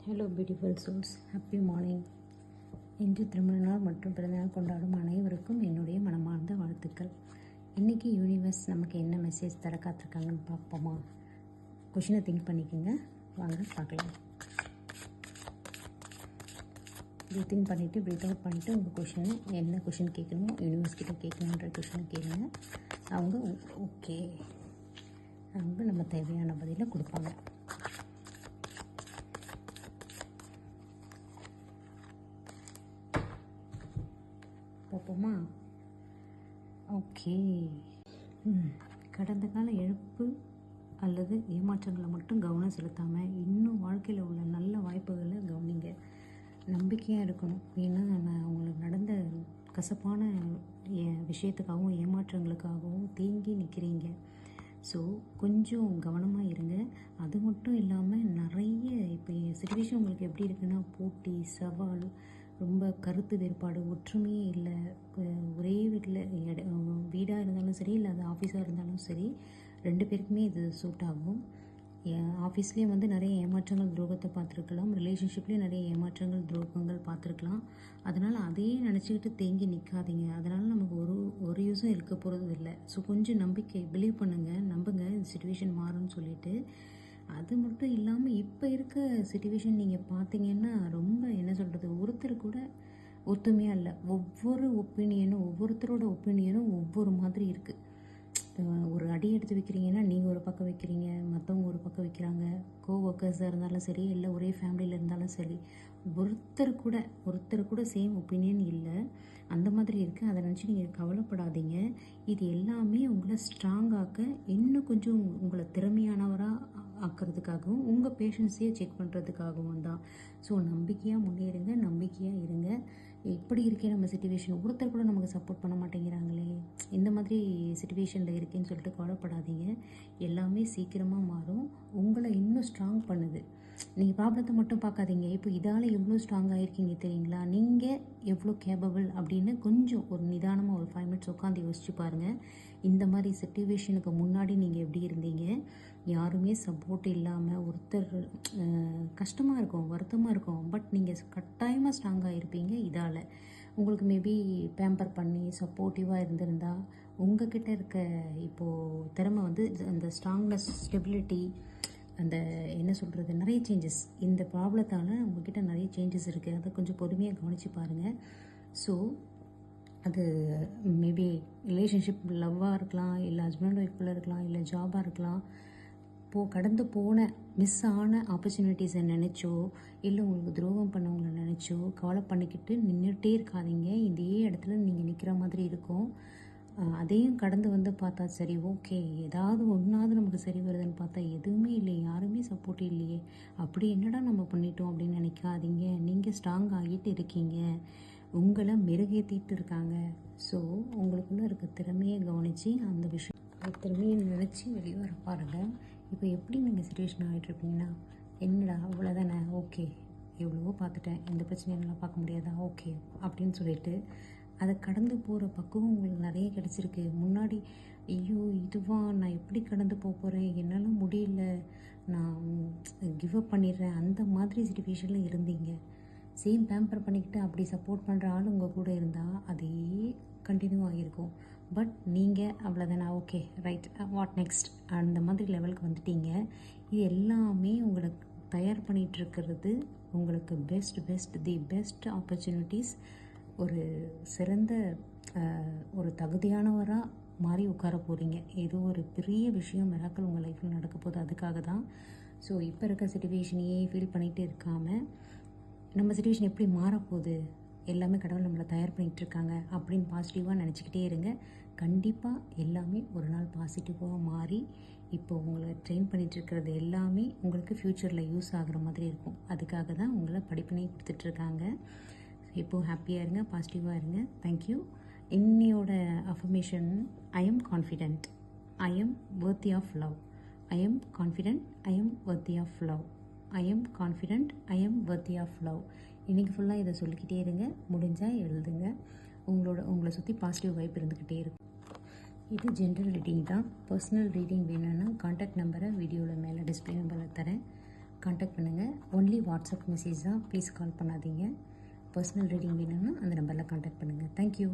Hello beautiful souls, happy morning. இன்று திருமண நாள் மற்றும் பிறந்தநாள் கொண்டாடும் அனைவருக்கும் என்னுடைய மனமார்ந்த வாழ்த்துக்கள். இன்றைக்கி யூனிவர்ஸ் நமக்கு என்ன மெசேஜ் தர காத்திருக்காங்கன்னு பார்ப்போமா? கொஷினை திங்க் பண்ணிக்கோங்க, வாங்க பார்க்கலாம். ப்ரீத்திங் பண்ணிவிட்டு ப்ரீத் அவுட் பண்ணிவிட்டு உங்கள் கொஷினை என்ன கொஷின் கேட்கணுமோ யூனிவர்ஸ் கிட்டே கேட்கணுன்ற கொஷினை கேளுங்க. அவங்க ஓகே, அவங்க நம்ம தேவையான பதிலை கொடுப்பாங்க. பார்ப்போமா? ஓகே. கடந்த கால இழப்பு அல்லது ஏமாற்றங்களை மட்டும் கவனம் செலுத்தாமல் இன்னும் வாழ்க்கையில் உள்ள நல்ல வாய்ப்புகளை கவனிங்க. நம்பிக்கையாக இருக்கணும். ஏன்னா உங்களுக்கு நடந்த கசப்பான விஷயத்துக்காகவும் ஏமாற்றங்களுக்காகவும் தேங்கி நிற்கிறீங்க. ஸோ கொஞ்சம் கவனமாக இருங்க. அது மட்டும் இல்லாமல் நிறைய இப்போ சிச்சுவேஷன் உங்களுக்கு எப்படி இருக்குன்னா, போட்டி, சவால், ரொம்ப கருத்து வேறுபாடு, ஒற்றுமையே இல்லை. ஒரே வீடாக இருந்தாலும் சரி, இல்லை அது ஆஃபீஸாக இருந்தாலும் சரி, 2 பேருக்குமே இது சூட் ஆகும். ஆஃபீஸ்லேயும் நிறைய ஏமாற்றங்கள், துரோகத்தை பார்த்துருக்கலாம். ரிலேஷன்ஷிப்லேயும் நிறைய ஏமாற்றங்கள், துரோகங்கள் பார்த்துருக்கலாம். அதனால் அதையே நினச்சிக்கிட்டு தேங்கி நிற்காதீங்க. அதனால் நமக்கு ஒரு யூஸும் இருக்க போகிறது இல்லை. ஸோ கொஞ்சம் நம்பிக்கை, பிலீவ் பண்ணுங்கள், நம்புங்க, இந்த சிச்சுவேஷன் மாறும்னு சொல்லிட்டு. அது மட்டும் இல்லாமல் இப்போ இருக்க சிச்சுவேஷன் நீங்கள் பார்த்தீங்கன்னா ரொம்ப என்ன சொல்கிறது, ஒருத்தர் கூட ஒத்துமையாக இல்லை. ஒவ்வொரு ஒப்பீனியனும், ஒவ்வொருத்தரோட ஒப்பீனியனும் ஒவ்வொரு மாதிரி இருக்குது. ஒரு அடி எடுத்து வைக்கிறீங்கன்னா நீங்கள் ஒரு பக்கம் வைக்கிறீங்க, மற்றவங்க ஒரு பக்கம் வைக்கிறாங்க. ஒர்க்கர்ஸாக இருந்தாலும் சரி, இல்லை ஒரே ஃபேமிலியில் இருந்தாலும் சரி, ஒருத்தர் கூட சேம் ஒப்பீனியன் இல்லை. அந்த மாதிரி இருக்குது. அதை நினச்சி நீங்கள் கவலைப்படாதீங்க. இது எல்லாமே உங்களை ஸ்ட்ராங் ஆக்க, இன்னும் கொஞ்சம் உங்களை திறமையானவராக ஆக்கிறதுக்காகவும், உங்கள் பேஷன்ஸையே செக் பண்ணுறதுக்காகவும் தான். ஸோ நம்பிக்கையாக முன்னேறுங்க, நம்பிக்கையாக இருங்க. எப்படி இருக்கே நம்ம சிச்சுவேஷன், ஒருத்தர் கூட நமக்கு சப்போர்ட் பண்ண மாட்டேங்கிறாங்களே, இந்த மாதிரி சிச்சுவேஷனில் இருக்கேன்னு சொல்லிட்டு கவலைப்படாதீங்க. எல்லாமே சீக்கிரமாக மாறும். உங்களை இன்னும் ஸ்ட்ராங் பண்ணுது. நீங்கள் ப்ராப்ளத்தை மட்டும் பார்க்காதீங்க. இப்போ இதால் எவ்வளோ ஸ்ட்ராங் ஆகிருக்கீங்க தெரியுங்களா? நீங்கள் எவ்வளோ கேப்பபிள் அப்படின்னு கொஞ்சம் ஒரு நிதானமாக ஒரு 5 மினிட்ஸ் உட்காந்து யோசிச்சு பாருங்கள். இந்த மாதிரி சிச்சுவேஷனுக்கு முன்னாடி நீங்கள் எப்படி இருந்தீங்க? யாருமே சப்போர்ட் இல்லாமல் ஒருத்தர் கஷ்டமாக இருக்கும், வருத்தமாக இருக்கும். பட் நீங்கள் கட்டாயமாக ஸ்ட்ராங்காக இருப்பீங்க. இதால் உங்களுக்கு மேபி பேம்பர் பண்ணி சப்போர்ட்டிவாக இருந்திருந்தா உங்ககிட்ட இருக்க இப்போது திறமை அந்த ஸ்ட்ராங்னஸ், ஸ்டெபிலிட்டி, அந்த என்ன சொல்கிறது, நிறைய சேஞ்சஸ், இந்த ப்ராப்ளத்தால் உங்கள்கிட்ட நிறைய சேஞ்சஸ் இருக்குது. அதை கொஞ்சம் பொறுமையாக கவனித்து பாருங்கள். ஸோ அது மேபி ரிலேஷன்ஷிப், லவ்வாக இருக்கலாம், இல்லை ஹஸ்பண்ட் ஒய்ஃப்குள்ளே இருக்கலாம், இல்லை ஜாபாக இருக்கலாம். கடந்து போன மிஸ் ஆன ஆப்பர்ச்சுனிட்டிஸை நினச்சோ, இல்லை உங்களுக்கு துரோகம் பண்ணவங்களை நினச்சோ கவலை பண்ணிக்கிட்டு நின்றுட்டே இருக்காதீங்க. இதே இடத்துல நீங்கள் நிற்கிற மாதிரி இருக்கும். அதையும் கடந்து பார்த்தா சரி, ஓகே, ஏதாவது ஒன்றாவது நமக்கு சரி வருதுன்னு பார்த்தா எதுவுமே இல்லை, யாருமே சப்போர்ட் இல்லையே, அப்படி என்னடா நம்ம பண்ணிட்டோம் அப்படின்னு நினைக்காதீங்க. நீங்கள் ஸ்ட்ராங் ஆகிட்டு இருக்கீங்க, உங்களை மெருகேற்றிட்டு இருக்காங்க. ஸோ உங்களுக்குள்ளே இருக்க திறமையை கவனித்து அந்த விஷயம், அந்த திறமையை நினச்சி வெளியே வர பாருங்கள். இப்போ எப்படி நீங்கள் சிச்சுவேஷன் ஆகிட்ருப்பீங்கன்னா, என்னடா அவ்வளோதானே, ஓகே, எவ்வளவோ பார்த்துட்டேன், எந்த பிரச்சனையும் நல்லா பார்க்க முடியாதா, ஓகே அப்படின்னு சொல்லிட்டு அதை கடந்து போகிற பக்குவம் உங்களுக்கு நிறைய கிடச்சிருக்கு. முன்னாடி ஐயோ இதுவா, நான் எப்படி கடந்து போகிறேன், என்னால் முடியல, நான் கிவ் அப் பண்ணிடுறேன், அந்த மாதிரி சிச்சுவேஷனில் இருந்தீங்க. சேம் பேம்பர் பண்ணிக்கிட்டு அப்படி சப்போர்ட் பண்ணுற ஆள் உங்கள் கூட இருந்தால் அதே கண்டினியூ ஆகியிருக்கும். பட் நீங்கள் அவ்வளோதானே, ஓகே, ரைட், வாட் நெக்ஸ்ட், அந்த மாதிரி லெவலுக்கு வந்துட்டீங்க. இது எல்லாமே உங்களுக்கு தயார் பண்ணிகிட்ருக்கிறது உங்களுக்கு தி பெஸ்ட் ஆப்பர்ச்சுனிட்டிஸ். ஒரு சிறந்த ஒரு தகுதியானவராக மாறி உட்கார போகிறீங்க. ஏதோ ஒரு பெரிய விஷயம், மிராக்கள் உங்கள் லைஃப்பில் நடக்க போகுது. அதுக்காக தான். ஸோ இப்போ இருக்க சிச்சுவேஷனையே ஃபீல் பண்ணிகிட்டு இருக்காமல், நம்ம சிச்சுவேஷன் எப்படி மாறப்போகுது, எல்லாமே கடவுள் நம்மளை தயார் பண்ணிகிட்ருக்காங்க அப்படின்னு பாசிட்டிவாக நினச்சிக்கிட்டே இருங்க. கண்டிப்பாக எல்லாமே ஒரு நாள் பாசிட்டிவாக மாறி, இப்போ உங்களை ட்ரெயின் பண்ணிகிட்ருக்கிறது எல்லாமே உங்களுக்கு ஃப்யூச்சரில் யூஸ் ஆகிற மாதிரி இருக்கும். அதுக்காக தான் உங்களை படிப்பினை கொடுத்துட்ருக்காங்க. இப்போது ஹாப்பியாக இருங்க, பாசிட்டிவாக இருங்க. தேங்க்யூ. இன்னையோட affirmation, I am confident, I am worthy of love, I am confident, I am worthy of love, I am confident, I am worthy of love. இன்றைக்கி ஃபுல்லாக இதை சொல்லிக்கிட்டே இருங்க. முடிஞ்சால் எழுதுங்க. உங்களை சுற்றி பாசிட்டிவ் வைப் இருந்துக்கிட்டே இருக்கும். இது ஜென்ரல் ரீடிங் தான். பர்சனல் ரீடிங் வேணும்னா கான்டாக்ட் நம்பரை வீடியோவில் மேலே டிஸ்பிளே நம்பரில் தரேன். காண்டாக்ட் பண்ணுங்கள். ஒன்லி வாட்ஸ்அப் மெசேஜ் தான், ப்ளீஸ் கால் பண்ணாதீங்க. பர்சனல் ரீடிங் வேணும்னா அந்த நம்பரில் காண்டாக்ட் பண்ணுங்கள். தேங்க்யூ.